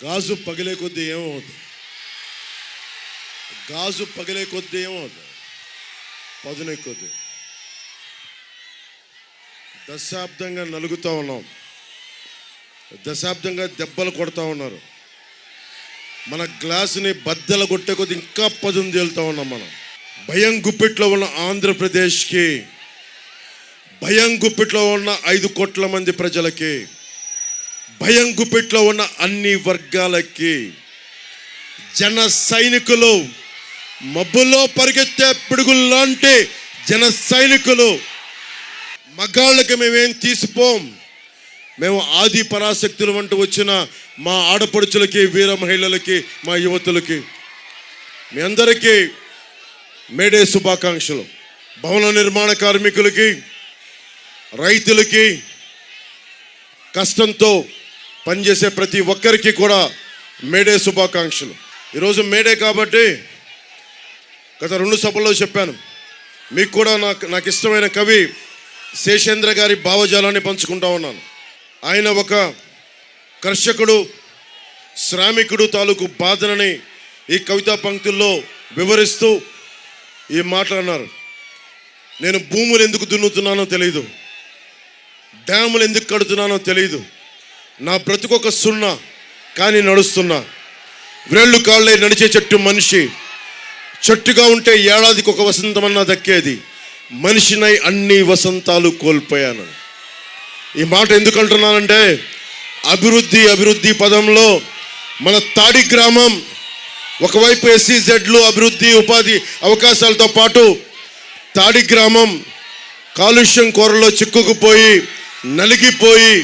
గాజు పగిలే కొద్దీ ఏమవుతుంది? గాజు పగిలే కొద్దీ ఏమవుతుంది? పదునే కొద్దీ. దశాబ్దంగా నలుగుతూ ఉన్నాం, దశాబ్దంగా దెబ్బలు కొడతా ఉన్నారు. మన గ్లాసుని బద్దలు కొట్టే కొద్ది ఇంకా పదును తేలుతూ ఉన్నాం. మనం భయం గుప్పిట్లో ఉన్న ఆంధ్రప్రదేశ్కి, భయం గుప్పిట్లో ఉన్న 5 కోట్ల మంది ప్రజలకి, భయం గుప్పిట్లో ఉన్న అన్ని వర్గాలకి, జన సైనికులు, మబ్బుల్లో పరిగెత్తే పిడుగుల్లాంటి జన సైనికులు, మగాళ్ళకి మేమేం తీసిపోం. మేము ఆది పరాశక్తులు అంటూ వచ్చిన మా ఆడపడుచులకి, వీర మహిళలకి, మా యువతులకి, మీ అందరికీ మేడే శుభాకాంక్షలు. భవన నిర్మాణ కార్మికులకి, రైతులకి, కష్టంతో పనిచేసే ప్రతి ఒక్కరికి కూడా మేడే శుభాకాంక్షలు. ఈరోజు మేడే కాబట్టి గత 2 సభల్లో చెప్పాను. మీకు కూడా నాకు ఇష్టమైన కవి శేషేంద్ర గారి భావజాలాన్ని పంచుకుంటా ఉన్నాను. ఆయన ఒక కర్షకుడు, శ్రామికుడు తాలూకు బాధనని ఈ కవితా పంక్తుల్లో వివరిస్తూ ఈ మాట అన్నారు. నేను భూములు ఎందుకు దున్నుతున్నానో తెలియదు, డ్యాములు ఎందుకు కడుతున్నానో తెలియదు, నా బ్రతుకొక సున్నా కానీ నడుస్తున్నా. వ్రేళ్ళు కాళ్ళే నడిచే చెట్టు మనిషి, చెట్టుగా ఉంటే ఏడాదికి ఒక వసంతమన్నా దక్కేది, మనిషినై అన్ని వసంతాలు కోల్పోయాను. ఈ మాట ఎందుకు అంటున్నానంటే, అభివృద్ధి అభివృద్ధి పదంలో మన తాడి గ్రామం ఒకవైపు SEZలు, అభివృద్ధి ఉపాధి అవకాశాలతో పాటు తాడి గ్రామం కాలుష్యం కోరలో చిక్కుకుపోయి నలిగిపోయి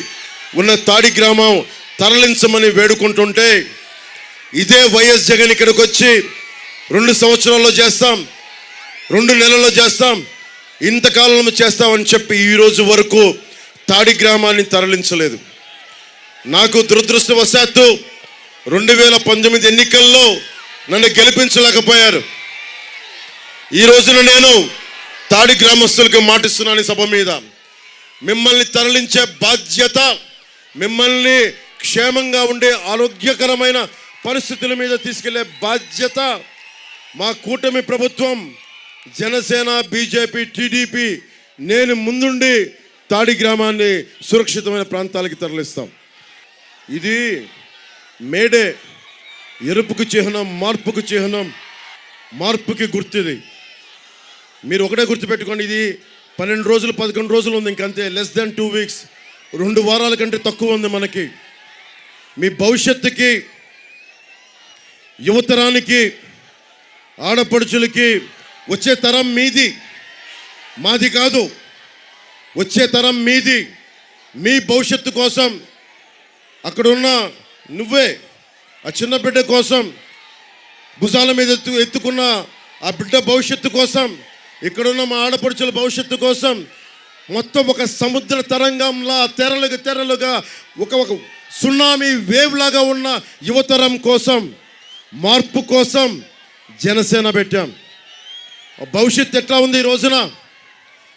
ఉన్న తాడి గ్రామం తరలించమని వేడుకుంటుంటే, ఇదే వైఎస్ జగన్ ఇక్కడికి వచ్చి 2 సంవత్సరాల్లో చేస్తాం, 2 నెలల్లో చేస్తాం, ఇంతకాలంలో చేస్తామని చెప్పి ఈరోజు వరకు తాడి గ్రామాన్ని తరలించలేదు. నాకు దురదృష్టవశాత్తు 2019 ఎన్నికల్లో నన్ను గెలిపించలేకపోయారు. ఈ రోజున నేను తాడి గ్రామస్తులకు మాటిస్తున్నాను సభ మీద, మిమ్మల్ని తరలించే బాధ్యత, మిమ్మల్ని క్షేమంగా ఉండే ఆరోగ్యకరమైన పరిస్థితుల మీద తీసుకెళ్లే బాధ్యత మా కూటమి ప్రభుత్వం, జనసేన, బీజేపీ, టీడీపీ, నేను ముందుండి తాడి గ్రామాన్ని సురక్షితమైన ప్రాంతాలకి తరలిస్తాం. ఇది మేడే ఎరుపుకు చిహ్నం, మార్పుకు చిహ్నం, మార్పుకి గుర్తుది. మీరు ఒకటే గుర్తుపెట్టుకోండి, ఇది 12 రోజులు 11 రోజులు ఉంది, ఇంకంతే, లెస్ దాన్ 2 వీక్స్, 2 వారాల కంటే తక్కువ ఉంది మనకి. మీ భవిష్యత్తుకి, యువతరానికి, ఆడపడుచులకి, వచ్చే తరం మీది, మాది కాదు, వచ్చే తరం మీది. మీ భవిష్యత్తు కోసం, అక్కడున్న నువ్వే ఆ చిన్న బిడ్డ కోసం, భుజాల మీద ఎత్తుకున్న ఆ బిడ్డ భవిష్యత్తు కోసం, ఇక్కడున్న మా ఆడపడుచుల భవిష్యత్తు కోసం, మొత్తం ఒక సముద్ర తరంగంలా తెరలుగా ఒక సునామీ వేవ్ లాగా ఉన్న యువతరం కోసం, మార్పు కోసం జనసేన పెట్టాం. భవిష్యత్తు ఎట్లా ఉంది? ఈ రోజున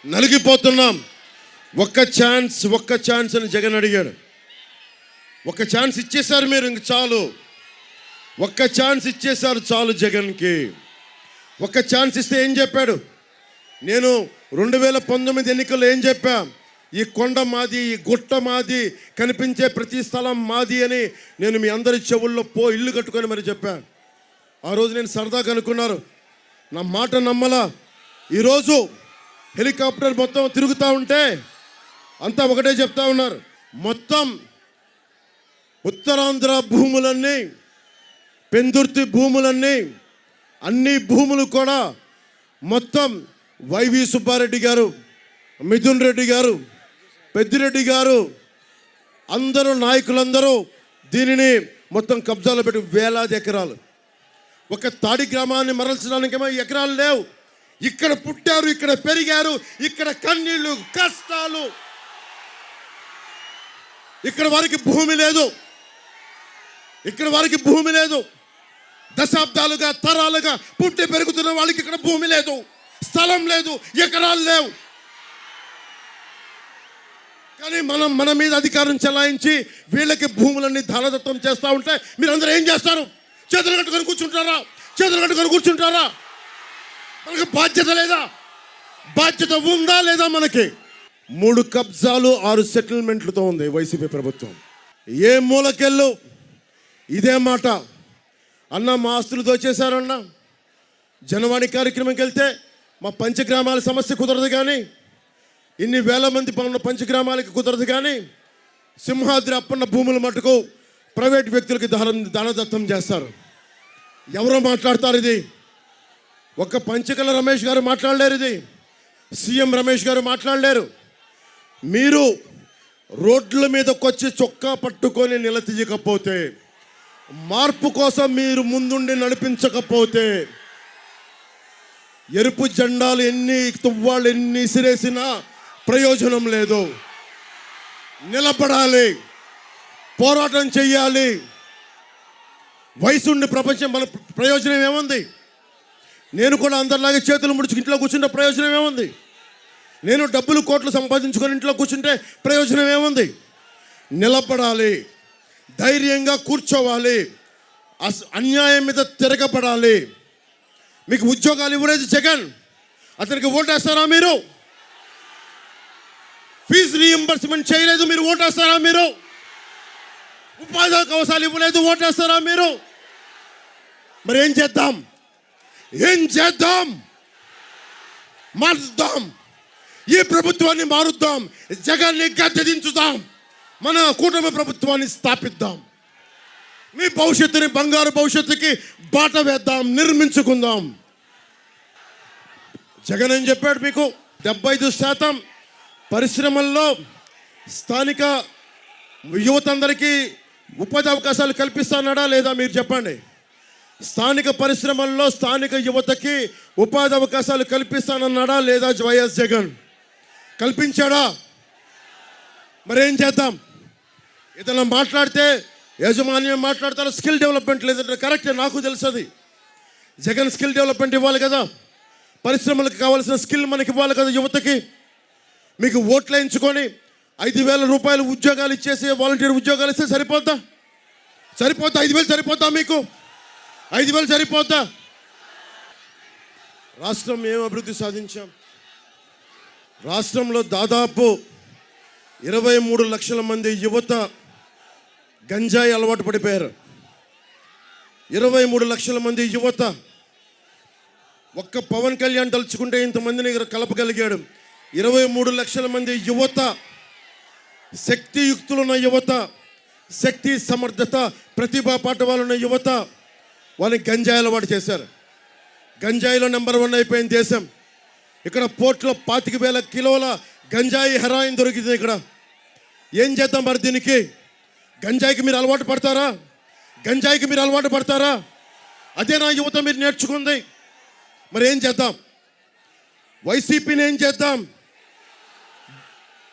నలిగిపోతున్నాం. ఒక్క ఛాన్స్ అని జగన్ అడిగాడు. ఒక ఛాన్స్ ఇచ్చేశారు మీరు, ఇంక చాలు. ఒక్క ఛాన్స్ ఇచ్చేశారు చాలు జగన్కి. ఒక్క ఛాన్స్ ఇస్తే ఏం చెప్పాడు? నేను 2019 ఎన్నికల్లో ఏం చెప్పా? ఈ కొండ మాది, ఈ గుట్ట మాది, కనిపించే ప్రతి స్థలం మాది అని నేను మీ అందరి చెవుల్లో ఇల్లు కట్టుకొని మరి చెప్పా. ఆ రోజు నేను సరదాగా అనుకున్నారు, నా మాట నమ్మలా. ఈరోజు హెలికాప్టర్ మొత్తం తిరుగుతూ ఉంటే అంతా ఒకటే చెప్తా ఉన్నారు, మొత్తం ఉత్తరాంధ్ర భూములన్నీ, పెందుర్తి భూములన్నీ, అన్ని భూములు కూడా మొత్తం వైవి సుబ్బారెడ్డి గారు, మిథున్ రెడ్డి గారు, పెద్దిరెడ్డి గారు, అందరూ నాయకులందరూ దీనిని మొత్తం కబ్జాలో పెట్టి వేలాది ఎకరాలు. ఒక తాడి గ్రామాన్ని మరల్చడానికేమో ఎకరాలు లేవు. ఇక్కడ పుట్టారు, ఇక్కడ పెరిగారు, ఇక్కడ కన్నీళ్ళు, కష్టాలు, ఇక్కడ వారికి భూమి లేదు, ఇక్కడ వారికి భూమి లేదు. దశాబ్దాలుగా, తరాలుగా పుట్టి పెరుగుతున్న వాళ్ళకి ఇక్కడ భూమి లేదు, స్థలం లేదు, ఎకరాలు లేవు. కానీ మన మీద అధికారం చెలాయించి వీళ్ళకి భూములన్నీ ధనదత్తం చేస్తూ ఉంటే మీరందరూ ఏం చేస్తారు? చేతులు కట్టుకొని కూర్చుంటారా? చేతులు కట్టుకొని కూర్చుంటారా? మనకి బాధ్యత లేదా? బాధ్యత ఉందా లేదా? మనకి 3 కబ్జాలు 6 సెటిల్మెంట్లతో ఉంది వైసీపీ ప్రభుత్వం. ఏ మూలకెళ్ళు ఇదే మాట. అన్న మా ఆస్తులు దోచేశారన్న, జనవాణి కార్యక్రమంకి వెళ్తే మా పంచగ్రామాల సమస్య కుదరదు, కానీ ఇన్ని వేల మంది ఉన్న పంచగ్రామాలకి కుదరదు, కానీ సింహాద్రి అప్పన్న భూముల మటుకు ప్రైవేట్ వ్యక్తులకి దానదత్తం చేస్తారు. ఎవరో మాట్లాడతారు ఇది? ఒక్క పంచకల రమేష్ గారు మాట్లాడలేరు, ఇది సీఎం రమేష్ గారు మాట్లాడలేరు. మీరు రోడ్ల మీదకి వచ్చి చొక్కా పట్టుకొని నిలదీయకపోతే, మార్పు కోసం మీరు ముందుండి నడిపించకపోతే, ఎరుపు జెండాలు ఎన్ని తువ్వాళ్ళు ఎన్ని ఇసిరేసినా ప్రయోజనం లేదు. నిలబడాలి, పోరాటం చెయ్యాలి. వయసుండి ప్రపంచం మన ప్రయోజనం ఏముంది? నేను కూడా అందరిలాగే చేతులు ముడుచుకు ఇంట్లో కూర్చుంటే ప్రయోజనం ఏముంది? నేను డబ్బులు కోట్లు సంపాదించుకొని ఇంట్లో కూర్చుంటే ప్రయోజనం ఏముంది? నిలబడాలి, ధైర్యంగా కూర్చోవాలి, అన్యాయం మీద తిరగబడాలి. మీకు ఉద్యోగాలు ఇవ్వలేదు జగన్, అతనికి ఓటేస్తారా మీరు? ఫీజు రీయింబర్స్మెంట్ చేయలేదు, మీరు ఓటేస్తారా మీరు? ఉపాధి అవకాశాలు ఇవ్వలేదు, ఓటేస్తారా మీరు? మరి ఏం చేద్దాం? మారుద్దాం, ఈ ప్రభుత్వాన్ని మారుద్దాం, జగన్ని గద్దె దించుదాం, మన కూటమి ప్రభుత్వాన్ని స్థాపిద్దాం. మీ భవిష్యత్తుని బంగారు భవిష్యత్తుకి బాట వేద్దాం, నిర్మించుకుందాం. జగన్ ఏం చెప్పాడు మీకు? 75% పరిశ్రమల్లో స్థానిక యువతందరికీ ఉపాధి అవకాశాలు కల్పిస్తానడా లేదా? మీరు చెప్పండి. స్థానిక పరిశ్రమల్లో స్థానిక యువతకి ఉపాధి అవకాశాలు కల్పిస్తానన్నాడా లేదా వైఎస్ జగన్? కల్పించాడా? మరేం చేద్దాం? ఏదైనా మాట్లాడితే యాజమాన్యం మాట్లాడతారు, స్కిల్ డెవలప్మెంట్ లేదంటే కరెక్టే, నాకు తెలుస్తుంది. జగన్ స్కిల్ డెవలప్మెంట్ ఇవ్వాలి కదా, పరిశ్రమలకు కావాల్సిన స్కిల్ మనకి ఇవ్వాలి కదా యువతకి. మీకు ఓట్లు వేయించుకొని 5,000 రూపాయలు ఉద్యోగాలు ఇచ్చేసి వాలంటీర్ ఉద్యోగాలు ఇస్తే సరిపోద్దా? 5,000 సరిపోద్దా మీకు? 5,000 సరిపోద్దా? రాష్ట్రం ఏం అభివృద్ధి సాధించాం? రాష్ట్రంలో దాదాపు 23 లక్షల మంది యువత గంజాయి అలవాటు పడిపోయారు. 23 లక్షల మంది యువత. ఒక్క పవన్ కళ్యాణ్ తలుచుకుంటే ఇంతమందిని కలపగలిగాడు. 23 లక్షల మంది యువత, శక్తియుక్తులున్న యువత, శక్తి సమర్థత ప్రతిభా పాఠవాలున్న యువత, వాళ్ళని గంజాయి అలవాటు చేశారు. గంజాయిలో నెంబర్ 1 అయిపోయింది దేశం. ఇక్కడ పోర్ట్లో 25,000 కిలోల గంజాయి హెరాయిన్ దొరికింది. ఇక్కడ ఏం చేద్దాం మరి దీనికి? గంజాయికి మీరు అలవాటు పడతారా? గంజాయికి మీరు అలవాటు పడతారా? అదే నా యువత మీరు నేర్చుకుంది. మరి ఏం చేద్దాం? వైసీపీని ఏం చేద్దాం?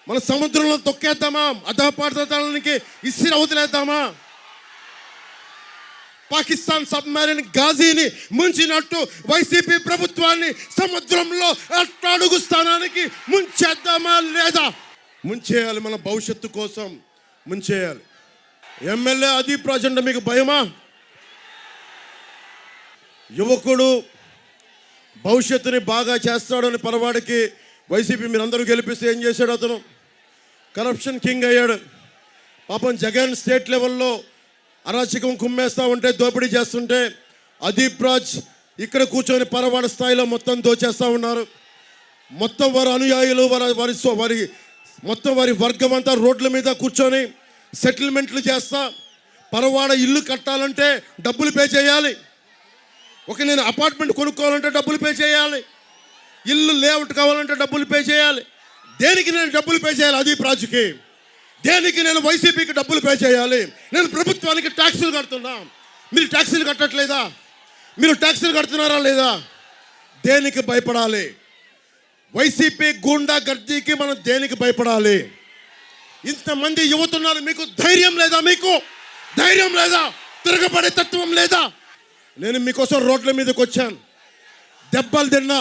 మన సముద్రంలో తొక్కేద్దామా? అధపాతాళానికి ఇసిరి వదిలేద్దామా? పాకిస్తాన్ సబ్మెరైన్ గాజీని ముంచినట్టు వైసీపీ ప్రభుత్వాన్ని సముద్రంలో అడుగు స్థానానికి ముంచేద్దామా లేదా? ముంచేయాలి, మన భవిష్యత్తు కోసం ముంచేయాలి. ఎమ్మెల్యే అదీప్ రాజ్ అంటే మీకు భయమా? యువకుడు భవిష్యత్తుని బాగా చేస్తాడని పరవాడికి వైసీపీ మీరందరూ గెలిపిస్తే ఏం చేశాడు? అతను కరప్షన్ కింగ్ అయ్యాడు. పాపం జగన్ స్టేట్ లెవెల్లో అరాచకం కుమ్మేస్తూ ఉంటే, దోపిడీ చేస్తుంటే అదీప్ రాజ్ ఇక్కడ కూర్చొని పరవాడ స్థాయిలో మొత్తం దోచేస్తూ ఉన్నారు. మొత్తం వారి అనుయాయులు మొత్తం వారి వర్గం అంతా రోడ్ల మీద కూర్చొని సెటిల్మెంట్లు చేస్తా. పరవాడ ఇల్లు కట్టాలంటే డబ్బులు పే చేయాలి. నేను అపార్ట్మెంట్ కొనుక్కోవాలంటే డబ్బులు పే చేయాలి. ఇల్లు లేఅవుట్ కావాలంటే డబ్బులు పే చేయాలి. దేనికి నేను డబ్బులు పే చేయాలి? అదీప్ రాజుకి. దేనికి నేను వైసీపీకి డబ్బులు పే చేయాలి? నేను ప్రభుత్వానికి ట్యాక్సులు కడుతున్నా. మీరు ట్యాక్సులు కట్టట్లేదా? మీరు ట్యాక్సులు కడుతున్నారా లేదా? దేనికి భయపడాలి? వైసీపీ గూండా గర్దీకి మనం దేనికి భయపడాలి? ఇంతమంది యువతున్నారు, మీకు ధైర్యం లేదా? మీకు ధైర్యం లేదా? తిరగబడే తత్వం లేదా? నేను మీకోసం రోడ్ల మీదకి వచ్చాను. దెబ్బలు తిన్నా,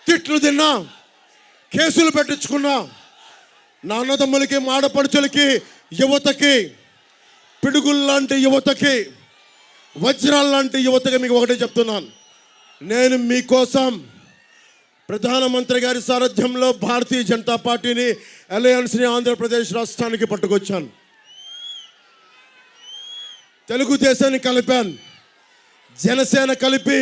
తిట్లు తిన్నా, కేసులు పెట్టించుకున్నా, నా అన్నదమ్ములకి, మాడపడుచులకి, యువతకి, పిడుగుల్లాంటి యువతకి, వజ్రాల్లాంటి యువతకి మీకు ఒకటే చెప్తున్నాను. నేను మీకోసం ప్రధానమంత్రి గారి సారథ్యంలో భారతీయ జనతా పార్టీని, అలయన్స్ని ఆంధ్రప్రదేశ్ రాష్ట్రానికి పట్టుకొచ్చాను. తెలుగుదేశాన్ని కలిపాను, జనసేన కలిపి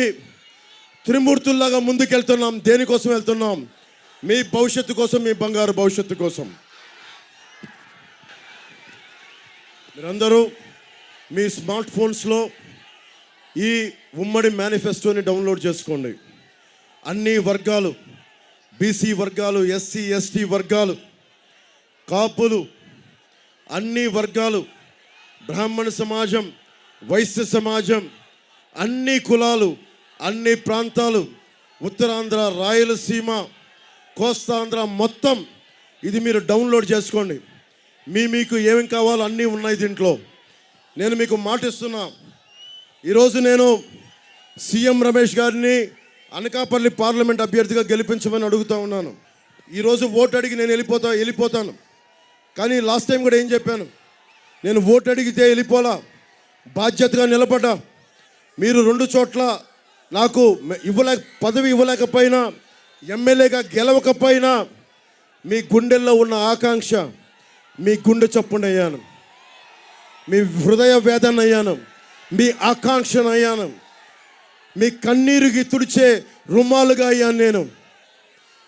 త్రిమూర్తుల్లాగా ముందుకెళ్తున్నాం. దేనికోసం వెళ్తున్నాం? మీ భవిష్యత్తు కోసం, మీ బంగారు భవిష్యత్తు కోసం. మీరందరూ మీ స్మార్ట్ ఫోన్స్లో ఈ ఉమ్మడి మేనిఫెస్టోని డౌన్లోడ్ చేసుకోండి. అన్ని వర్గాలు, బీసీ వర్గాలు, ఎస్సీ ఎస్టీ వర్గాలు, కాపులు, అన్ని వర్గాలు, బ్రాహ్మణ సమాజం, వైశ్య సమాజం, అన్ని కులాలు, అన్ని ప్రాంతాలు, ఉత్తరాంధ్ర, రాయలసీమ, కోస్తాంధ్ర మొత్తం ఇది మీరు డౌన్లోడ్ చేసుకోండి. మీకు ఏమేం కావాలో అన్నీ ఉన్నాయి దీంట్లో. నేను మీకు మాటిస్తున్నా, ఈరోజు నేను సీఎం రమేష్ గారిని అనకాపల్లి పార్లమెంట్ అభ్యర్థిగా గెలిపించమని అడుగుతూ ఉన్నాను. ఈరోజు ఓటు అడిగి నేను వెళ్ళిపోతాను. కానీ లాస్ట్ టైం కూడా ఏం చెప్పాను? నేను ఓటు అడిగితే వెళ్ళిపోలా, బాధ్యతగా నిలబడ్డా. మీరు 2 చోట్ల నాకు పదవి ఇవ్వలేకపోయినా, ఎమ్మెల్యేగా గెలవకపోయినా, మీ గుండెల్లో ఉన్న ఆకాంక్ష, మీ గుండె చప్పున అయ్యాను, మీ హృదయ వేదన అయ్యాను, మీ ఆకాంక్షను అయ్యాను, మీ కన్నీరుకి తుడిచే రుమాలుగా అయ్యాను. నేను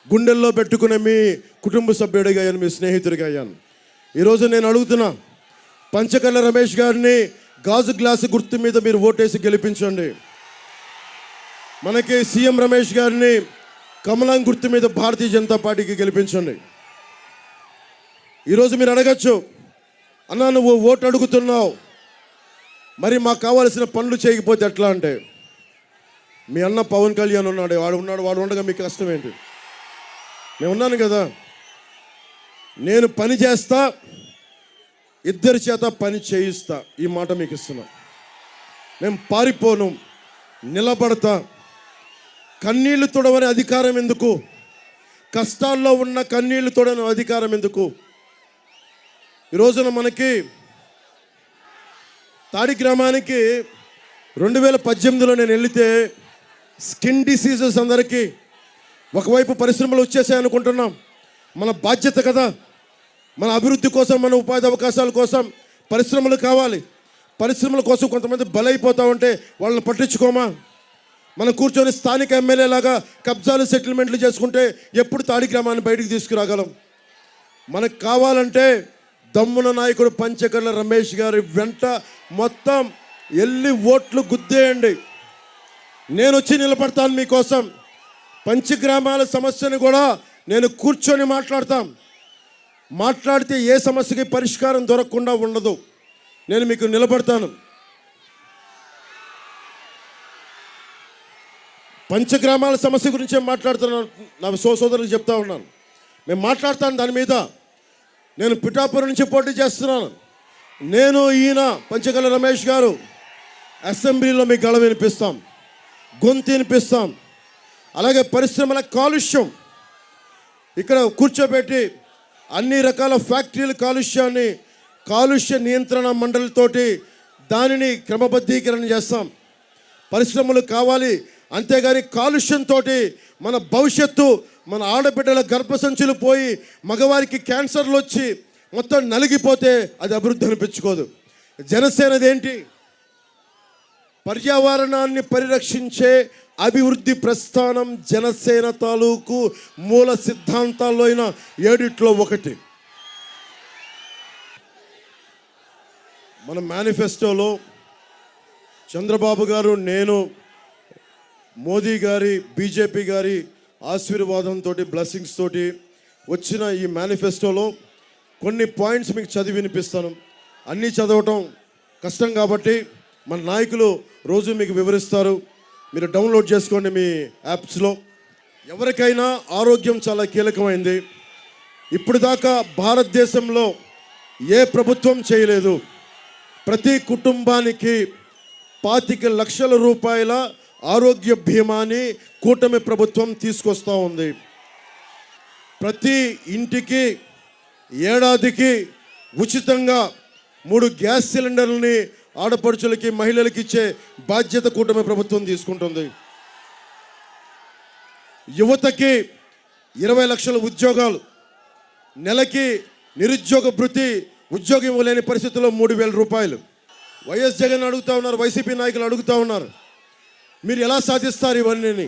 గుండెల్లో పెట్టుకునే మీ కుటుంబ సభ్యుడిగా అయ్యాను, మీ స్నేహితుడిగా అయ్యాను. ఈరోజు నేను అడుగుతున్నా, పంచకళ్ళ రమేష్ గారిని గాజు గ్లాసు గుర్తు మీద మీరు ఓటేసి గెలిపించండి. మనకి సీఎం రమేష్ గారిని కమలం గుర్తు మీద భారతీయ జనతా పార్టీకి గెలిపించండి. ఈరోజు మీరు అడగచ్చు, అన్నా నువ్వు ఓటు అడుగుతున్నావు, మరి మాకు కావాల్సిన పనులు చేయకపోతే ఎట్లా అంటే, మీ అన్న పవన్ కళ్యాణ్ ఉన్నాడు, వాడు ఉండగా మీకు కష్టం ఏంటి? నేను ఉన్నాను కదా, నేను పని చేస్తా, ఇద్దరి చేత పని చేయిస్తా. ఈ మాట మీకు ఇస్తున్నా. నేను పారిపోను, నిలబడతా. కన్నీళ్లు తొడవని అధికారం ఎందుకు? కష్టాల్లో ఉన్న కన్నీళ్లు తొడవని అధికారం ఎందుకు? ఈ రోజున మనకి తాడి గ్రామానికి 2018లో నేను వెళితే స్కిన్ డిసీజెస్ అందరికీ ఒకవైపు పరిశ్రమలు వచ్చేసాయి అనుకుంటున్నాం. మన బాధ్యత కదా, మన అభివృద్ధి కోసం, మన ఉపాధి అవకాశాల కోసం పరిశ్రమలు కావాలి. పరిశ్రమల కోసం కొంతమంది బలైపోతూ ఉంటే వాళ్ళని పట్టించుకోమా? మనం కూర్చొని స్థానిక ఎమ్మెల్యే లాగా కబ్జాలు, సెటిల్మెంట్లు చేసుకుంటే ఎప్పుడు తాడి గ్రామాన్ని బయటికి తీసుకురాగలం? మనకు కావాలంటే దమ్మున నాయకుడు పంచకళ్ళ రమేష్ గారి వెంట మొత్తం వెళ్ళి ఓట్లు గుద్దేయండి. నేను వచ్చి నిలబడతాను మీకోసం. పంచగ్రామాల సమస్యను కూడా నేను కూర్చొని మాట్లాడితే ఏ సమస్యకి పరిష్కారం దొరకకుండా ఉండదు. నేను మీకు నిలబడతాను. పంచగ్రామాల సమస్య గురించే మాట్లాడుతున్నాను. నా సోదరులకు చెప్తా ఉన్నాను, మేము మాట్లాడతాను దాని మీద. నేను పిఠాపురం నుంచి పోటీ చేస్తున్నాను. నేను ఈయన పంచకళ్ళ రమేష్ గారు అసెంబ్లీలో మీ గళం వినిపిస్తాం, గొంతు వినిపిస్తాం. అలాగే పరిశ్రమల కాలుష్యం ఇక్కడ కూర్చోబెట్టి అన్ని రకాల ఫ్యాక్టరీల కాలుష్యాన్ని కాలుష్య నియంత్రణ మండలితోటి దానిని క్రమబద్ధీకరణ చేస్తాం. పరిశ్రమలు కావాలి, అంతేగాని కాలుష్యంతో మన భవిష్యత్తు, మన ఆడబిడ్డల గర్భసంచులు పోయి మగవారికి క్యాన్సర్లు వచ్చి మొత్తం నలిగిపోతే అది అభివృద్ధి అనిపించుకోదు. జనసేనది ఏంటి? పర్యావరణాన్ని పరిరక్షించే అభివృద్ధి ప్రస్థానం జనసేన తాలూకు మూల సిద్ధాంతాల్లో అయిన 7 ఒకటి. మన మేనిఫెస్టోలో చంద్రబాబు గారు, నేను, మోదీ గారి, బీజేపీ గారి ఆశీర్వాదంతో, బ్లెస్సింగ్స్ తోటి వచ్చిన ఈ మేనిఫెస్టోలో కొన్ని పాయింట్స్ మీకు చదివి వినిపిస్తాను. అన్నీ చదవటం కష్టం కాబట్టి మన నాయకులు రోజు మీకు వివరిస్తారు. మీరు డౌన్లోడ్ చేసుకోండి మీ యాప్స్లో. ఎవరికైనా ఆరోగ్యం చాలా కీలకమైంది. ఇప్పుడు దాకా భారతదేశంలో ఏ ప్రభుత్వం చేయలేదు. ప్రతి కుటుంబానికి 25 లక్షల రూపాయల ఆరోగ్య బీమాని కూటమి ప్రభుత్వం తీసుకొస్తూ ఉంది. ప్రతి ఇంటికి ఏడాదికి ఉచితంగా 3 గ్యాస్ సిలిండర్లని ఆడపడుచులకి మహిళలకి ఇచ్చే బాధ్యత కూటమి ప్రభుత్వం తీసుకుంటుంది. యువతకి 20 లక్షల ఉద్యోగాలు, నెలకి నిరుద్యోగ భృతి, ఉద్యోగం ఇవ్వలేని పరిస్థితుల్లో 3,000 రూపాయలు. వైఎస్ జగన్ అడుగుతూ ఉన్నారు, వైసీపీ నాయకులు అడుగుతూ ఉన్నారు, మీరు ఎలా సాధిస్తారు ఇవన్నీ,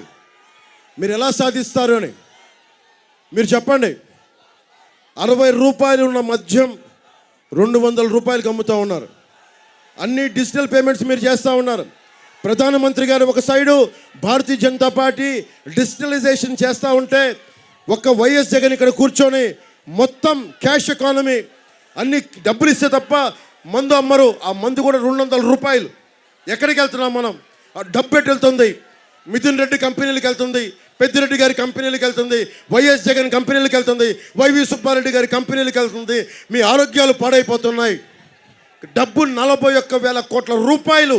మీరు ఎలా సాధిస్తారు అని మీరు చెప్పండి. 60 రూపాయలు ఉన్న మద్యం 200 రూపాయలకి అమ్ముతూ ఉన్నారు. అన్ని డిజిటల్ పేమెంట్స్ మీరు చేస్తూ ఉన్నారు. ప్రధానమంత్రి గారు ఒక side Bharatiya Janata party digitalisation చేస్తూ ఉంటే, ఒక్క వైఎస్ జగన్ ఇక్కడ కూర్చొని మొత్తం క్యాష్ ఎకానమీ, అన్ని డబ్బులు ఇస్తే తప్ప మందు అమ్మరు. ఆ మందు కూడా 200 రూపాయలు. ఎక్కడికి వెళ్తున్నాం మనం? ఆ డబ్బు ఎటు వెళ్తుంది? మిథున్ రెడ్డి కంపెనీలకు వెళ్తుంది, పెద్దిరెడ్డి గారి కంపెనీలకు వెళ్తుంది, వైఎస్ జగన్ కంపెనీలకు వెళ్తుంది, వైవి సుబ్బారెడ్డి గారి కంపెనీలకు వెళ్తుంది. మీ ఆరోగ్యాలు పాడైపోతున్నాయి. డబ్బు 41,000 కోట్ల రూపాయలు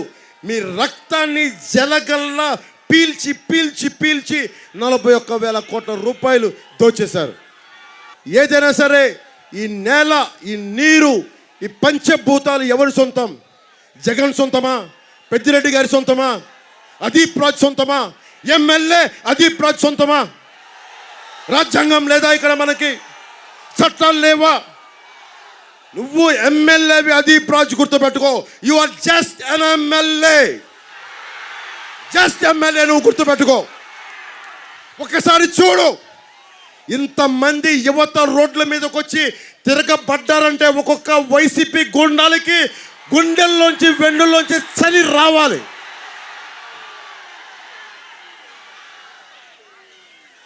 మీ రక్తాన్ని జలగల్లా పీల్చి పీల్చి పీల్చి 41,000 కోట్ల రూపాయలు దోచేశారు. ఏదైనా సరే ఈ నేల, ఈ నీరు, ఈ పంచభూతాలు ఎవరి సొంతం? జగన్ సొంతమా? పెద్దిరెడ్డి గారి సొంతమా? అదీప్ రాజ్ సొంతమా? ఎమ్మెల్యే అదీప్ రాజ్ సొంతమా? రాజ్యాంగం లేదా ఇక్కడ? మనకి చట్టాలు లేవా? నువ్వు ఎమ్మెల్యేవి అదీప్ రాజ్, గుర్తుపెట్టుకో. You are just an MLA, just MLA. నువ్వు గుర్తుపెట్టుకో. ఒకసారి చూడు, ఇంతమంది యువత రోడ్ల మీదకి వచ్చి తిరగబడ్డారంటే ఒక్కొక్క వైసీపీ గుండాలకి గుండెల్లోంచి వెన్నుల్లోంచి చలి రావాలి.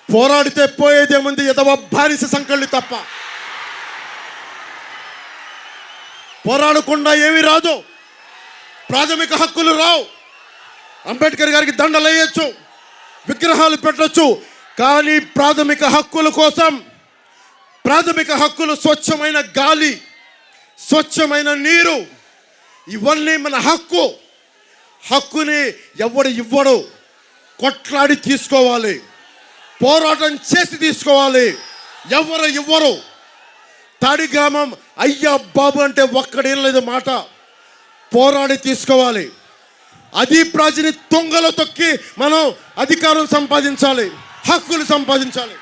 పోరాడితే పోయేదేముంది? ఎదవ బానిస సంకళ్ళు తప్ప. పోరాడకుండా ఏమీ రాదు. ప్రాథమిక హక్కులు రావు. అంబేద్కర్ గారికి దండలు వేయచ్చు, విగ్రహాలు పెట్టచ్చు, కానీ ప్రాథమిక హక్కుల కోసం, ప్రాథమిక హక్కులు స్వచ్ఛమైన గాలి, స్వచ్ఛమైన నీరు, ఇవన్నీ మన హక్కు. హక్కుని ఎవడు ఇవ్వడు, కొట్లాడి తీసుకోవాలి, పోరాటం చేసి తీసుకోవాలి. ఎవరు ఇవ్వరు. తాడిగ్రామం అయ్యా బాబు అంటే ఒక్కడేం లేదు మాట. పోరాడి తీసుకోవాలి. అదీప్ రాజుని తొంగలో తొక్కి మనం అధికారం సంపాదించాలి, హక్కులు సంపాదించాలి.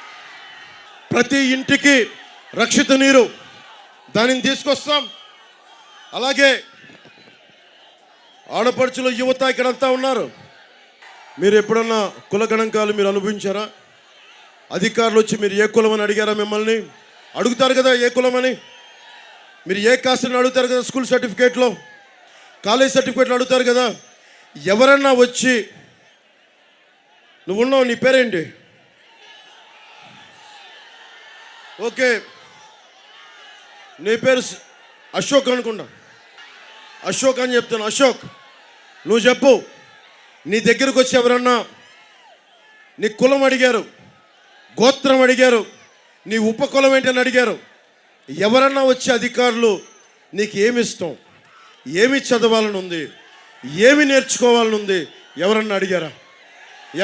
ప్రతి ఇంటికి రక్షిత నీరు, దానిని తీసుకొస్తాం. అలాగే ఆడపడుచులు, యువత ఇక్కడంతా ఉన్నారు. మీరు ఎప్పుడన్నా కుల గణాంకాలు మీరు అనుభవించారా? అధికారులు వచ్చి మీరు ఏ కులం అని అడిగారా? మిమ్మల్ని అడుగుతారు కదా ఏ కులం అని. మీరు ఏ కాస్ట్ అని అడుగుతారు కదా స్కూల్ సర్టిఫికేట్లో, కాలేజ్ సర్టిఫికేట్లు అడుగుతారు కదా. ఎవరన్నా వచ్చి నువ్వు ఉన్నావు, నీ పేరేంటి? ఓకే, నీ పేరు అశోక్ అనుకుంటా. అశోక్ అని చెప్తాను. అశోక్, నువ్వు చెప్పు. నీ దగ్గరకు వచ్చి ఎవరన్నా నీ కులం అడిగారు, గోత్రం అడిగారు, నీ ఉపకులం ఏంటని అడిగారు, ఎవరన్నా వచ్చి అధికారులు నీకు ఏమి ఇష్టం, ఏమి చదవాలని ఉంది, ఏమి నేర్చుకోవాలని ఉంది, ఎవరన్నా అడిగారా?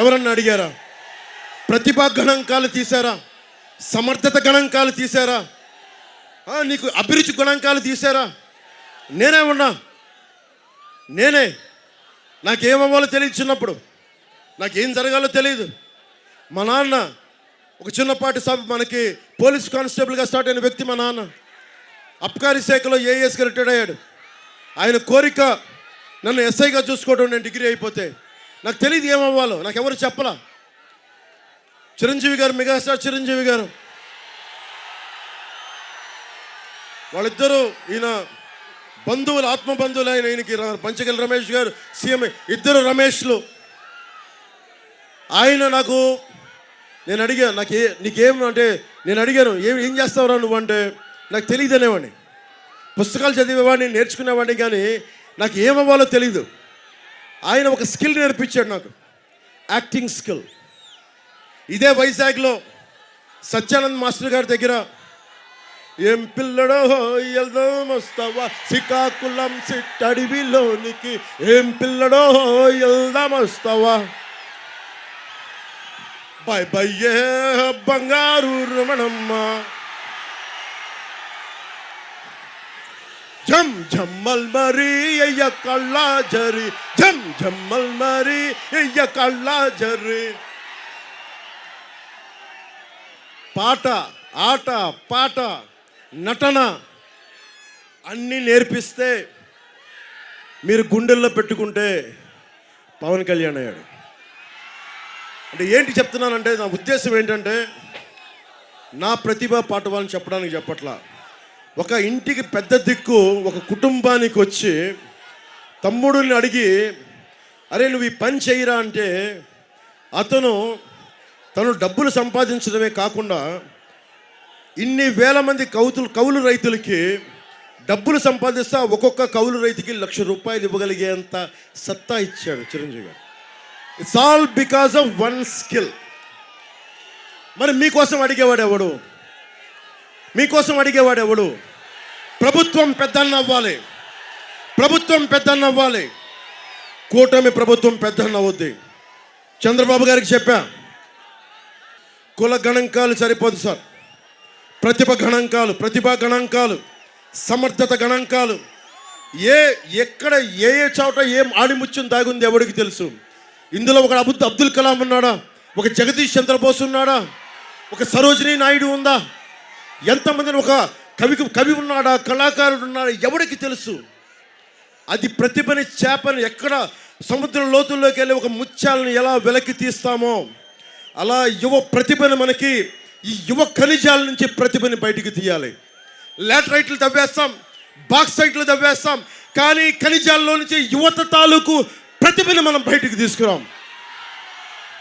ఎవరన్నా అడిగారా? ప్రతిభా గణాంకాలు తీశారా? సమర్థత గణాంకాలు తీశారా? నీకు అభిరుచి గణాంకాలు తీశారా? నేనే ఉన్నా, నేనే. నాకేమవ్వాలో తెలియదు. చిన్నప్పుడు నాకేం జరగాలో తెలియదు. మా నాన్న ఒక చిన్నపాటి మనకి పోలీస్ కానిస్టేబుల్గా స్టార్ట్ అయిన వ్యక్తి మా నాన్న. అబ్కారీ శాఖలో ఏఎస్గా రిటైర్డ్ అయ్యాడు. ఆయన కోరిక నన్ను ఎస్ఐగా చూసుకోవడం. నేను డిగ్రీ అయిపోతే నాకు తెలియదు ఏమవ్వాలో, నాకు ఎవరు చెప్పలా. చిరంజీవి గారు, మెగాస్టార్ చిరంజీవి గారు, వాళ్ళిద్దరూ ఈయన బంధువులు, ఆత్మబంధువులు. ఈయనకి పంచగల్ రమేష్ గారు సీఎం, ఇద్దరు రమేష్లు. ఆయన నాకు, నేను అడిగాను, నీకేం అంటే, నేను అడిగాను ఏం చేస్తావురా నువ్వు అంటే, నాకు తెలియదు అనేవాడిని. పుస్తకాలు చదివేవాడిని, నేర్చుకునేవాడిని, కానీ నాకు ఏమవ్వాలో తెలీదు. ఆయన ఒక స్కిల్ నేర్పించాడు నాకు, యాక్టింగ్ స్కిల్. ఇదే వైజాగ్లో సత్యానంద్ మాస్టర్ గారి దగ్గర, ఏం పిల్లడో వెళ్దాం వస్తావా శ్రీకాకుళం సిట్టడివిలోనికి, ఏం పిల్లడో వెళ్దాం వస్తావా, బాయ్ బయ్యే బంగారు రమణమ్మ, ఝమ్ ఝమ్మల్ మరి అయ్య కళ్ళ జరి, ఝమ్ ఝమ్మల్ మరి అయ్య కళ్ళ జరి. పాట, ఆట, పాట, నటన అన్నీ నేర్పిస్తే మీరు గుండెల్లో పెట్టుకుంటే పవన్ కళ్యాణ్ అయ్యాడు. అంటే ఏంటి చెప్తున్నానంటే, నా ఉద్దేశం ఏంటంటే, నా ప్రతిభ పాటవాళ్ళని చెప్పడానికి చెప్పట్లా. ఒక ఇంటికి పెద్ద దిక్కు ఒక కుటుంబానికి వచ్చి తమ్ముడిని అడిగి, అరే నువ్వు ఈ పని చేయరా అంటే, తను డబ్బులు సంపాదించడమే కాకుండా ఇన్ని వేల మంది కౌలు రైతులకి డబ్బులు సంపాదిస్తా ఒక్కొక్క కౌలు రైతుకి ₹1,00,000 ఇవ్వగలిగేంత సత్తా ఇచ్చాడు చిరంజీవి గారు. It's all because of one skill. మరి మీకోసం అడిగేవాడు ఎవడు? మీకోసం అడిగేవాడు ఎవడు? ప్రభుత్వం పెద్దన్న అవ్వాలి, ప్రభుత్వం పెద్దన్న అవ్వాలి. కూటమి ప్రభుత్వం పెద్దన్న అవుద్ది. చంద్రబాబు గారికి చెప్పా, కుల గణాంకాలు సరిపోదు సార్, ప్రతిభా గణాంకాలు, సమర్థత గణాంకాలు, ఎక్కడ ఏ చోట ఏం ఆడిముత్యం దాగుంది ఎవరికి తెలుసు. ఇందులో ఒక అబ్దుల్ కలాం ఉన్నాడా? ఒక జగదీష్ చంద్రబోస్ ఉన్నాడా? ఒక సరోజినీ నాయుడు ఉందా? ఎంతమందిని, ఒక కవి ఉన్నాడా? కళాకారుడు ఉన్నాడా? ఎవరికి తెలుసు? అది ప్రతిభని, చేపని ఎక్కడ సముద్ర లోతుల్లోకి వెళ్ళి ఒక ముత్యాలను ఎలా వెలకి తీస్తామో అలా యువ ప్రతిభను, మనకి ఈ యువ ఖనిజాల నుంచి ప్రతిభని బయటికి తీయాలి. లాటరైట్లు తవ్వేస్తాం, బాక్సైట్లు తవ్వేస్తాం, కానీ ఖనిజాల్లో నుంచి యువత తాలూకు ప్రతిభని మనం బయటికి తీసుకురాం.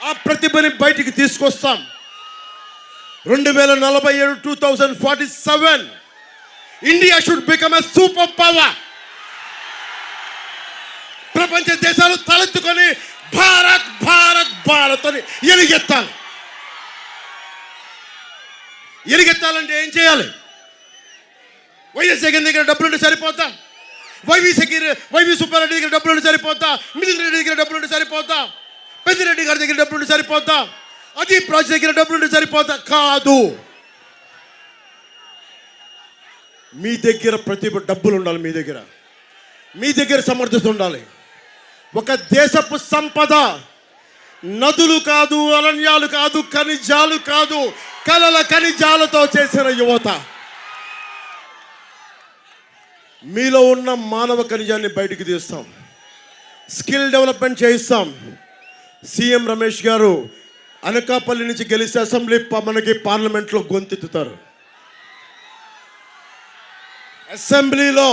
ఆ ప్రతిభని బయటికి తీసుకొస్తాం. 2047 2047 India should become a super power. ప్రపంచ దేశాలు తలెత్తుకొని భారత్ భారత్ భారత్ అని ఎలుగెత్తాలంటే ఏం చేయాలి? వైఎస్ జగన్ దగ్గర డబ్బులుంటే సరిపోతా? వైవి సుబ్బారెడ్డి దగ్గర డబ్బులుంటే సరిపోతా? మిథున్ రెడ్డి దగ్గర డబ్బులుంటే సరిపోతా? పెద్దిరెడ్డి గారి దగ్గర డబ్బులుంటే సరిపోతా? అదీప్ రాజు దగ్గర డబ్బులుంటే సరిపోతా? కాదు. మీ దగ్గర ప్రతిభ, డబ్బులు ఉండాలి. మీ దగ్గర సమర్థత ఉండాలి. ఒక దేశపు సంపద నదులు కాదు, అరణ్యాలు కాదు, ఖనిజాలు కాదు, కలల ఖనిజాలతో చేసిన యువత. మీలో ఉన్న మానవ ఖనిజాన్ని బయటికి తీస్తాం, స్కిల్ డెవలప్మెంట్ చేయిస్తాం. సీఎం రమేష్ గారు అనకాపల్లి నుంచి గెలిచి మనకి పార్లమెంట్లో గొంతెత్తుతారు. అసెంబ్లీలో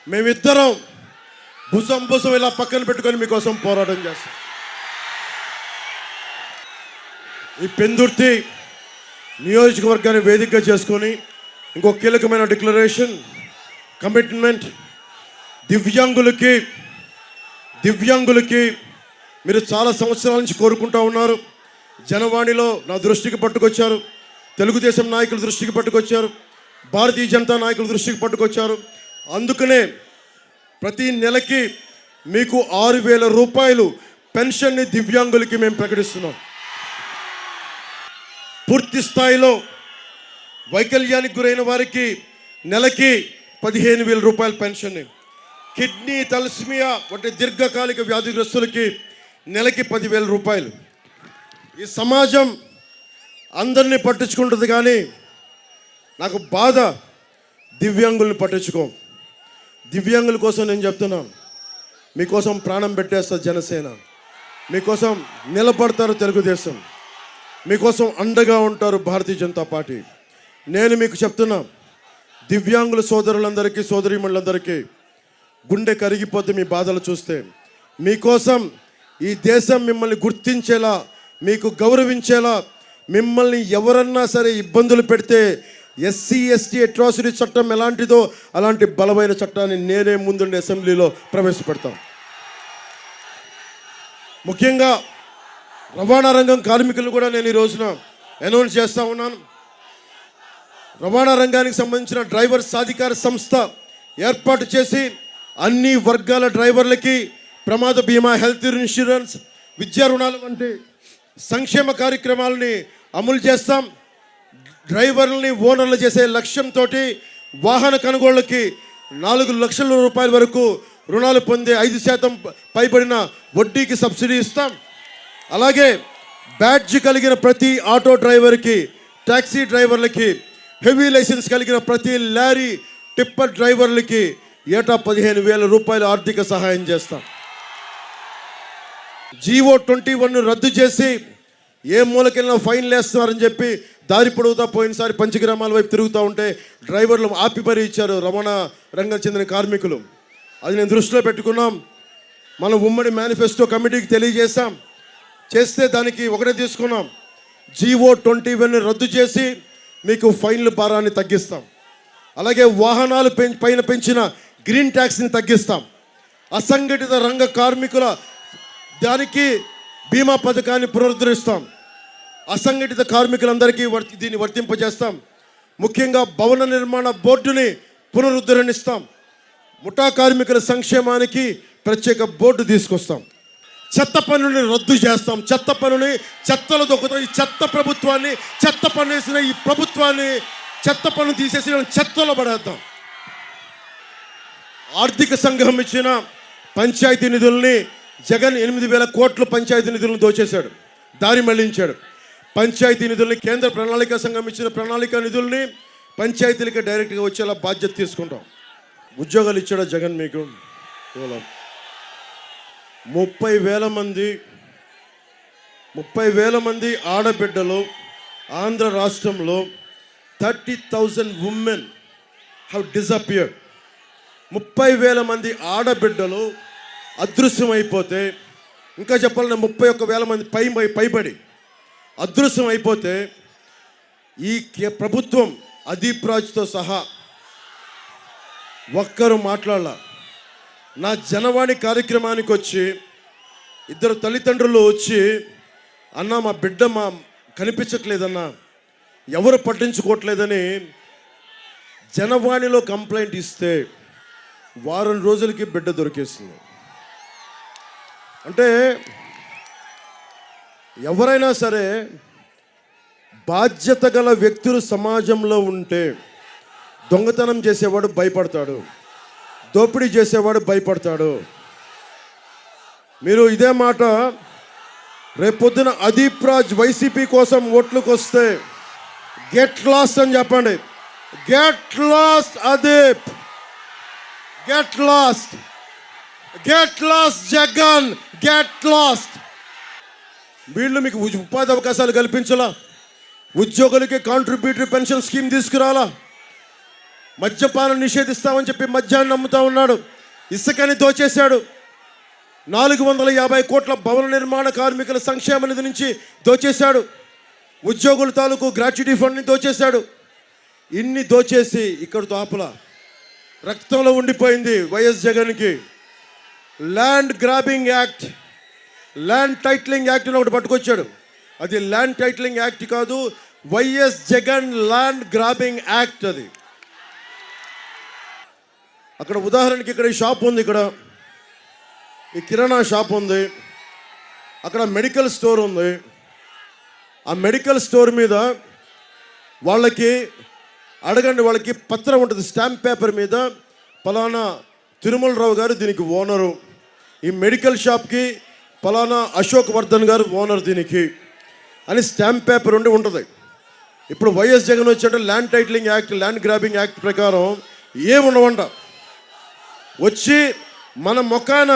మేమిద్దరం భుజం ఇలా పక్కన పెట్టుకొని మీకోసం పోరాటం చేస్తాం. ఈ పెందుర్తి నియోజకవర్గాన్ని వేదికగా చేసుకొని ఇంకో కీలకమైన డిక్లరేషన్, కమిట్మెంట్. దివ్యాంగులకి మీరు చాలా సంవత్సరాల నుంచి కోరుకుంటూ ఉన్నారు. జనవాణిలో నా దృష్టికి పట్టుకొచ్చారు, తెలుగుదేశం నాయకుల దృష్టికి పట్టుకొచ్చారు, భారతీయ జనతా నాయకుల దృష్టికి పట్టుకొచ్చారు. అందుకనే ప్రతి నెలకి మీకు ₹6,000 పెన్షన్ని దివ్యాంగులకి మేము ప్రకటిస్తున్నాం. పూర్తి స్థాయిలో వైకల్యానికి గురైన వారికి నెలకి ₹15,000 పెన్షన్, కిడ్నీ, తలస్మియా వంటి దీర్ఘకాలిక వ్యాధిగ్రస్తులకి నెలకి ₹10,000. ఈ సమాజం అందరినీ పట్టించుకుంటుంది, కానీ నాకు బాధ దివ్యాంగుల్ని పట్టించుకోం. దివ్యాంగుల కోసం నేను చెప్తున్నాను, మీకోసం ప్రాణం పెట్టేస్తారు జనసేన, మీకోసం నిలబడతారు తెలుగుదేశం, మీకోసం అండగా ఉంటారు భారతీయ జనతా పార్టీ. నేను మీకు చెప్తున్నా, దివ్యాంగుల సోదరులందరికీ, సోదరీమణులందరికీ గుండె కరిగిపోతే మీ బాధలు చూస్తే. మీకోసం ఈ దేశం మిమ్మల్ని గుర్తించేలా, మీకు గౌరవించేలా, మిమ్మల్ని ఎవరన్నా సరే ఇబ్బందులు పెడితే SC ST అట్రాసిటీ చట్టం ఎలాంటిదో అలాంటి బలమైన చట్టాన్ని నేనే ముందుండి అసెంబ్లీలో ప్రవేశపెడతాం. ముఖ్యంగా రవాణా రంగం కార్మికులు కూడా నేను ఈ రోజున అనౌన్స్ చేస్తూ ఉన్నాను. రవాణా రంగానికి సంబంధించిన డ్రైవర్ సాధికార సంస్థ ఏర్పాటు చేసి అన్ని వర్గాల డ్రైవర్లకి ప్రమాద బీమా, హెల్త్ ఇన్సూరెన్స్, విద్యా రుణాలు వంటి సంక్షేమ కార్యక్రమాలని అమలు చేస్తాం. డ్రైవర్లని ఓనర్లు చేసే లక్ష్యంతో వాహన కొనుగోళ్ళకి 4 లక్షల రూపాయల వరకు రుణాలు పొందే 5% పైబడిన వడ్డీకి సబ్సిడీ ఇస్తాం. అలాగే బ్యాడ్జ్ కలిగిన ప్రతి ఆటో డ్రైవర్కి, టాక్సీ డ్రైవర్లకి, హెవీ లైసెన్స్ కలిగిన ప్రతి లారీ టిప్పర్ డ్రైవర్లకి ఏటా 15,000 రూపాయలు ఆర్థిక సహాయం చేస్తాం. జీవో 21 రద్దు చేసి ఏ మూలకెళ్ళినా ఫైన్లు వేస్తున్నారని చెప్పి దారి పొడవుతా పోయినసారి పంచగ్రామాల వైపు తిరుగుతూ ఉంటే డ్రైవర్లు ఆపి మరీ ఇచ్చారు రవాణా రంగం చెందిన కార్మికులు. అది నేను దృష్టిలో పెట్టుకున్నాం. మనం ఉమ్మడి మేనిఫెస్టో కమిటీకి తెలియజేశాం. చేస్తే దానికి ఒకటే తీసుకున్నాం, జీవో 21 రద్దు చేసి మీకు ఫైన్ల భారాన్ని తగ్గిస్తాం. అలాగే వాహనాలు పైన పెంచిన గ్రీన్ ట్యాక్స్ని తగ్గిస్తాం. అసంఘటిత రంగ కార్మికుల దానికి బీమా పథకాన్ని పునరుద్ధరిస్తాం. అసంఘటిత కార్మికులందరికీ దీన్ని వర్తింపజేస్తాం. ముఖ్యంగా భవన నిర్మాణ బోర్డుని పునరుద్ధరణిస్తాం. ముఠా కార్మికుల సంక్షేమానికి ప్రత్యేక బోర్డు తీసుకొస్తాం. చెత్త పన్నుని రద్దు చేస్తాం. చెత్త పన్నుని చెత్తలో దొక్కుతాం. ఈ చెత్త ప్రభుత్వాన్ని, చెత్త పన్ను వేసిన ఈ ప్రభుత్వాన్ని చెత్త పన్ను తీసేసి చెత్తలో పడేద్దాం. ఆర్థిక సంఘం ఇచ్చిన పంచాయతీ నిధుల్ని జగన్ 8,000 కోట్ల పంచాయతీ నిధులను దోచేశాడు, దారి మళ్లించాడు. పంచాయతీ నిధుల్ని కేంద్ర ప్రణాళిక సంఘం ఇచ్చిన ప్రణాళిక నిధుల్ని పంచాయతీలకి డైరెక్ట్గా వచ్చేలా బాధ్యత తీసుకుంటాం. ఉద్యోగాలు ఇచ్చాడా జగన్ మీకు? 30,000 మంది ఆడబిడ్డలు ఆంధ్ర రాష్ట్రంలో 30,000 ఉమెన్ హ్యావ్ డిసపియర్డ్. 30,000 మంది ఆడబిడ్డలు అదృశ్యం అయిపోతే, ఇంకా చెప్పాలంటే 31,000 మంది పైబడి అదృశ్యం అయిపోతే ఈ ప్రభుత్వం అదీప్ రాజ్తో సహా ఒక్కరు మాట్లాడాల. నా జనవాణి కార్యక్రమానికి వచ్చి 2 తల్లిదండ్రులు వచ్చి, అన్న మా బిడ్డ కనిపించట్లేదన్నా, ఎవరు పట్టించుకోవట్లేదని జనవాణిలో కంప్లైంట్ ఇస్తే వారం రోజులకి బిడ్డ దొరికేస్తుంది. అంటే ఎవరైనా సరే బాధ్యత గల వ్యక్తులు సమాజంలో ఉంటే దొంగతనం చేసేవాడు భయపడతాడు, దోపిడీ చేసేవాడు భయపడతాడు. మీరు ఇదే మాట రేపొద్దున అదీప్ రాజ్ వైసీపీ కోసం ఓట్లకు వస్తే గెట్ లాస్ట్ అని చెప్పండి. Get lost Adeep, get lost, get lost Jagan, get lost. వీళ్ళు మీకు ఉపాధి అవకాశాలు కల్పించాలా, ఉద్యోగులకి కాంట్రిబ్యూటరీ పెన్షన్ స్కీమ్ తీసుకురాలా, మద్యపానం నిషేధిస్తామని చెప్పి మద్యాన్ని అమ్ముతా ఉన్నాడు, ఇసుకని దోచేశాడు, 450 కోట్ల భవన నిర్మాణ కార్మికుల సంక్షేమ నిధి నుంచి దోచేశాడు, ఉద్యోగుల తాలూకు గ్రాట్యుటీ ఫండ్ని దోచేశాడు. ఇన్ని దోచేసి ఇక్కడితో ఆపలా, రక్తంలో ఉండిపోయింది వైఎస్ జగన్కి. Land grabbing act, land titling act అని ఒకటి పట్టుకొచ్చాడు. అది ల్యాండ్ టైటిలింగ్ యాక్ట్ కాదు, YS Jagan land grabbing act. అది అక్కడ ఉదాహరణకి ఇక్కడ ఈ షాప్ ఉంది, ఇక్కడ ఈ కిరాణా షాప్ ఉంది, అక్కడ మెడికల్ స్టోర్ ఉంది. ఆ మెడికల్ స్టోర్ మీద వాళ్ళకి అడగండి, వాళ్ళకి పత్రం ఉంటుంది, స్టాంప్ పేపర్ మీద పలానా తిరుమలరావు గారు దీనికి ఓనరు, ఈ మెడికల్ షాప్కి పలానా అశోక్ వర్ధన్ గారు ఓనర్ దీనికి అని స్టాంప్ పేపర్ ఉంటుంది. ఇప్పుడు వైఎస్ జగన్ వచ్చాడు land titling act, land grabbing act ప్రకారం ఏముండవంట. వచ్చి మన మొఖాన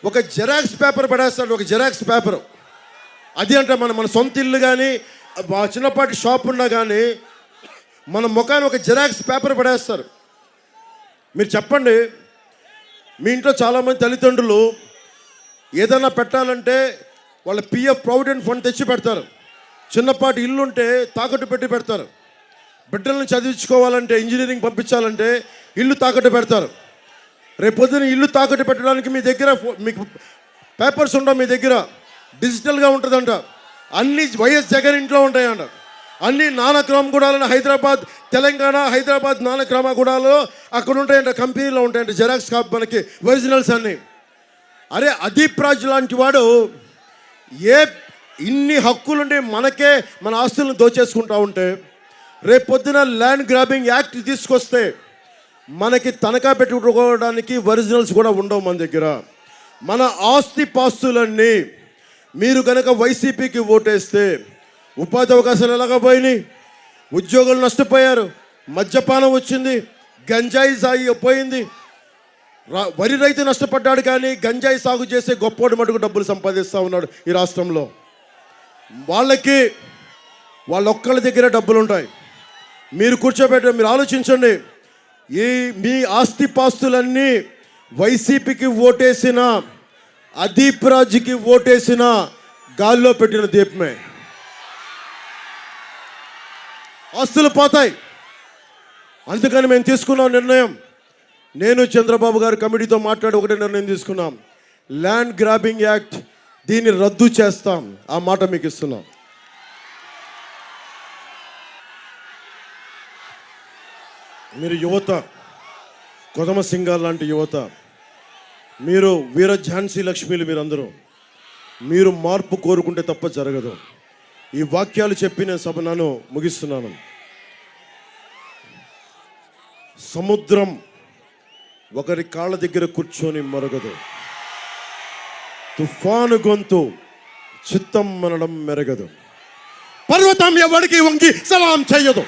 ఒక జెరాక్స్ పేపర్ పడేస్తాడు, ఒక జెరాక్స్ పేపర్. అది అంటే మన సొంత ఇల్లు కానీ చిన్నపాటి షాప్ ఉన్నా కానీ మన మొఖాన ఒక జెరాక్స్ పేపర్ పడేస్తారు. మీరు చెప్పండి, మీ ఇంట్లో చాలామంది తల్లిదండ్రులు ఏదైనా పెట్టాలంటే వాళ్ళ పిఎఫ్ ప్రావిడెంట్ ఫండ్ తెచ్చి పెడతారు. చిన్నపాటి ఇల్లు ఉంటే తాకట్టు పెట్టి పెడతారు. బిడ్డలను చదివించుకోవాలంటే, ఇంజనీరింగ్ పంపించాలంటే ఇల్లు తాకట్టు పెడతారు. రేపొద్దున ఇల్లు తాకట్టు పెట్టడానికి మీ దగ్గర మీకు పేపర్స్ ఉండవు, మీ దగ్గర డిజిటల్గా ఉంటుందంట. అన్నీ వైఎస్ జగన్ ఇంట్లో ఉంటాయంట. అన్నీ నానక్రామగూడలో, హైదరాబాద్, తెలంగాణ, హైదరాబాద్ నానక్రామగూడలో అక్కడ ఉంటాయంట, కంపెనీలో ఉంటాయంట జెరాక్స్ కాపీ మనకి ఒరిజినల్స్ అన్నీ. అరే అదీప్ రాజ్ లాంటి వాడు ఇన్ని హక్కులుండి మనకే మన ఆస్తులను దోచేసుకుంటా ఉంటే, రేపొద్దున ల్యాండ్ గ్రాబింగ్ యాక్ట్ తీసుకొస్తే మనకి తనఖా పెట్టుకోవడానికి ఒరిజినల్స్ కూడా ఉండవు మన దగ్గర. మన ఆస్తి పాస్తులన్నీ మీరు కనుక వైసీపీకి ఓటేస్తే ఉపాధి అవకాశాలు ఎలాగ పోయినాయి, ఉద్యోగులు నష్టపోయారు, మద్యపానం వచ్చింది, గంజాయి సాగు పోయింది. వరి రైతు నష్టపడ్డాడు, కానీ గంజాయి సాగు చేసే గొప్పోడి మటుకు డబ్బులు సంపాదిస్తూ ఉన్నాడు ఈ రాష్ట్రంలో. వాళ్ళొక్కళ్ళ దగ్గర డబ్బులు ఉంటాయి. మీరు కూర్చోబెట్ట, మీరు ఆలోచించండి. మీ ఆస్తిపాస్తులన్నీ వైసీపీకి ఓటేసిన, అదీప్ రాజుకి ఓటేసిన గాల్లో పెట్టిన దీపమే. ఆస్తులు పోతాయి. అందుకని మేము తీసుకున్నాం నిర్ణయం. నేను చంద్రబాబు గారి కమిటీతో మాట్లాడి ఒకటే నిర్ణయం తీసుకున్నాం. ల్యాండ్ గ్రాబింగ్ యాక్ట్, దీన్ని రద్దు చేస్తాం. ఆ మాట మీకు ఇస్తున్నాం. మీరు యువత, కొదమ సింగాల్ లాంటి యువత, మీరు వీర ఝాన్సీ లక్ష్మీలు, మీరు మార్పు కోరుకుంటే తప్ప జరగదు. ఈ వాక్యాలు చెప్పి నేను సభను ముగిస్తున్నాను. సముద్రం ఒకరి కాళ్ళ దగ్గర కూర్చొని మరగదు, తుఫాను గొంతు చిత్తం మనడం మెరగదు. పర్వతం ఎవరికి వంగి సలాం చేయదు,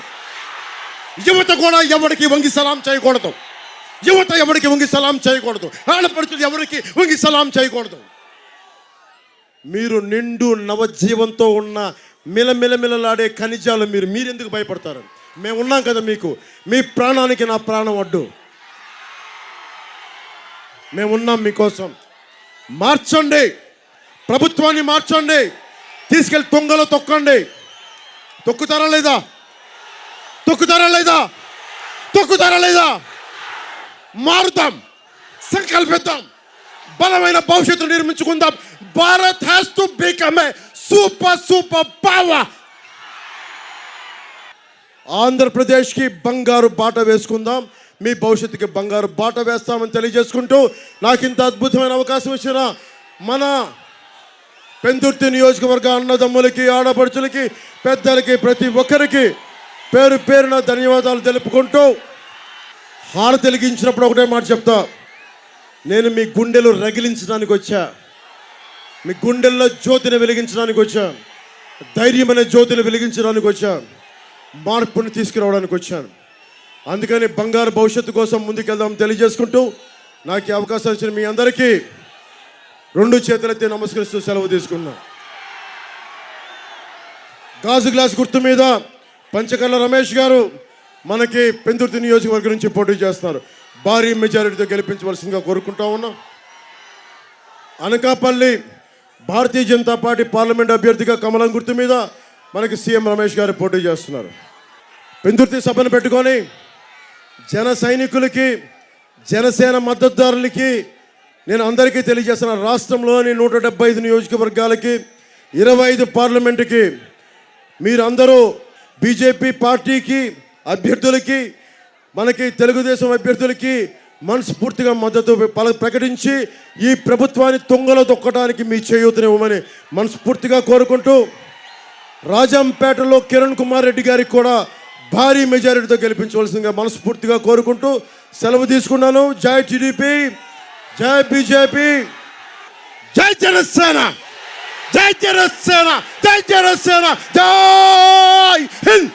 యువత కూడా ఎవరికి వంగి సలాం చేయకూడదు. యువత ఎవరికి వంగి సలాం చేయకూడదు. ఆడపడుచులు ఎవరికి వంగి సలాం చేయకూడదు. మీరు నిండు నవజీవంతో ఉన్న మిలమిలమిలలాడే ఖనిజాలు మీరెందుకు భయపడతారు? మేము ఉన్నాం కదా మీకు. మీ ప్రాణానికి నా ప్రాణం అడ్డు. మేమున్నాం మీకోసం. మార్చండి, ప్రభుత్వాన్ని మార్చండి, తీసుకెళ్ళి తొంగలో తొక్కండి. తొక్కుతారా లేదా? తొక్కుతారా లేదా? తొక్కుతారా లేదా? మారుతాం, సంకల్పిద్దాం, బలమైన భవిష్యత్తు నిర్మించుకుందాం. Bharat has to become a super power. ఆంధ్రప్రదేశ్కి బంగారు బాట వేసుకుందాం. మీ భవిష్యత్తుకి బంగారు బాట వేస్తామని తెలియజేసుకుంటూ, నాకు ఇంత అద్భుతమైన అవకాశం ఇచ్చిన మన పెందుర్తి నియోజకవర్గ అన్నదమ్ములకి, ఆడపడుచులకి, పెద్దలకి, ప్రతి ఒక్కరికి పేరు పేరున ధన్యవాదాలు తెలుపుకుంటూ, హారతి వెలిగించినప్పుడు ఒకటే మాట చెప్తా. నేను మీ గుండెలు రగిలించడానికి వచ్చా, మీ గుండెల్లో జ్యోతిని వెలిగించడానికి వచ్చా, ధైర్యమైన జ్యోతిని వెలిగించడానికి వచ్చా, మార్పుని తీసుకురావడానికి వచ్చాను. అందుకని బంగారు భవిష్యత్తు కోసం ముందుకెళ్దాం తెలియజేసుకుంటూ, నాకు ఈ అవకాశం ఇచ్చిన మీ అందరికీ రెండు చేతులెత్తి నమస్కరిస్తూ సెలవు తీసుకున్నా. గాజు గ్లాస్ గుర్తు మీద పంచకర్ల రమేష్ గారు మనకి పెందుర్తి నియోజకవర్గం నుంచి పోటీ చేస్తున్నారు. భారీ మెజారిటీతో గెలిపించవలసిందిగా కోరుకుంటా ఉన్నాం. అనకాపల్లి భారతీయ జనతా పార్టీ పార్లమెంట్ అభ్యర్థిగా కమలం గుర్తు మీద మనకి సీఎం రమేష్ గారు పోటీ చేస్తున్నారు. పెందుర్తి సభను పెట్టుకొని జన సైనికులకి, జనసేన మద్దతుదారులకి నేను అందరికీ తెలియజేస్తున్న, రాష్ట్రంలోని 175 నియోజకవర్గాలకి, 25 పార్లమెంటుకి మీరందరూ బీజేపీ పార్టీకి అభ్యర్థులకి, మనకి తెలుగుదేశం అభ్యర్థులకి మనస్ఫూర్తిగా మద్దతు ప్రకటించి ఈ ప్రభుత్వాన్ని తొంగలో తొక్కడానికి మీ చేయూతనివ్వమని మనస్ఫూర్తిగా కోరుకుంటూ, రాజంపేటలో కిరణ్ కుమార్ రెడ్డి గారికి కూడా భారీ మెజారిటీతో గెలిపించవలసిందిగా మనస్ఫూర్తిగా కోరుకుంటూ సెలవు తీసుకున్నాను. జై టీడీపీ, జై బీజేపీ, జై జనసేన, జై జనసేన, జై జనసేన, జై హింద్.